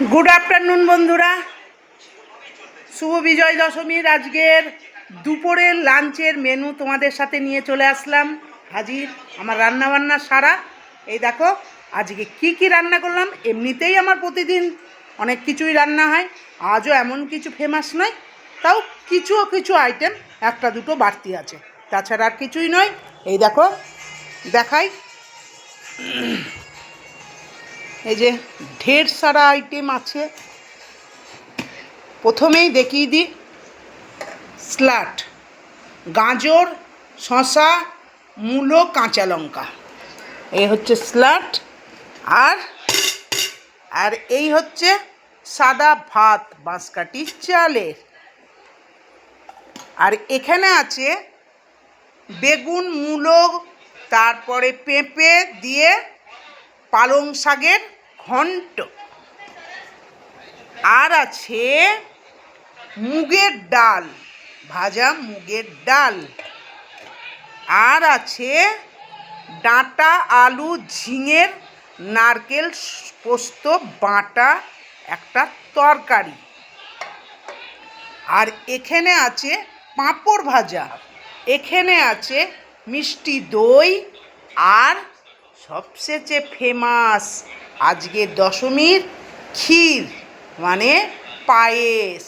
Good afternoon বন্ধুরা, শুভ বিজয় দশমীর আজকের দুপুরের লাঞ্চের মেনু তোমাদের সাথে নিয়ে চলে আসলাম। হাজির আমার রান্নাবান্না সারা। এই দেখো আজকে কি কি রান্না করলাম। এমনিতেই আমার প্রতিদিন অনেক কিছুই রান্না হয়, আজও এমন কিছু ফেমাস নয়, তাও কিছু কিছু আইটেম একটা দুটো বাড়তি আছে, তাছাড়া আর কিছুই নয়। এই দেখো দেখাই, এই যে ঢের সারা আইটেম আছে। প্রথমেই দেখিয়ে দিই স্যালাড, গাজর, শসা, মূলো, কাঁচা লঙ্কা, এই হচ্ছে স্যালাড। আর আর এই হচ্ছে সাদা ভাত বাঁশকাঠি চালের। আর এখানে আছে বেগুন, মূলো, তারপরে পেঁপে দিয়ে পালং শাকের ঘন্ট। আর আছে মুগের ডাল, ভাজা মুগের ডাল। আর আছে ডাঁটা, আলু, ঝিঙের, নারকেল পোস্ত বাটা একটা তরকারি। আর এখানে আছে পাঁপড় ভাজা, এখানে আছে মিষ্টি দই, আর সবচেয়ে ফেমাস আজকের দশমীর ক্ষীর, মানে পায়েস,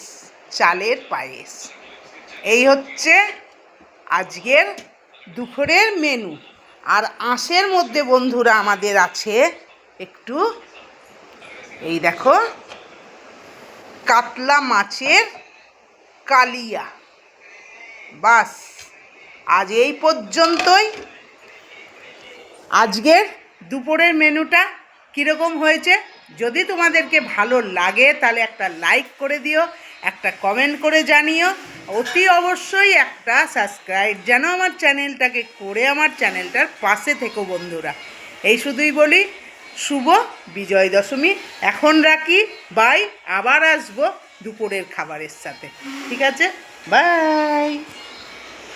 চালের পায়েস। এই হচ্ছে আজকের দুপুরের মেনু। আর আঁশের মধ্যে বন্ধুরা আমাদের আছে একটু, এই দেখো কাতলা মাছের কালিয়া। বাস আজ এই পর্যন্তই। আজকের দুপুরের মেনুটা কীরকম হয়েছে যদি তোমাদেরকে ভালো লাগে তাহলে একটা লাইক করে দিও, একটা কমেন্ট করে জানিও, অতি অবশ্যই একটা সাবস্ক্রাইব যেন আমার চ্যানেলটাকে করে আমার চ্যানেলটার পাশে থেকো বন্ধুরা। এই শুধুই বলি শুভ বিজয় দশমী। এখন রাখি, বাই। আবার আসবো দুপুরের খাবারের সাথে, ঠিক আছে? বাই।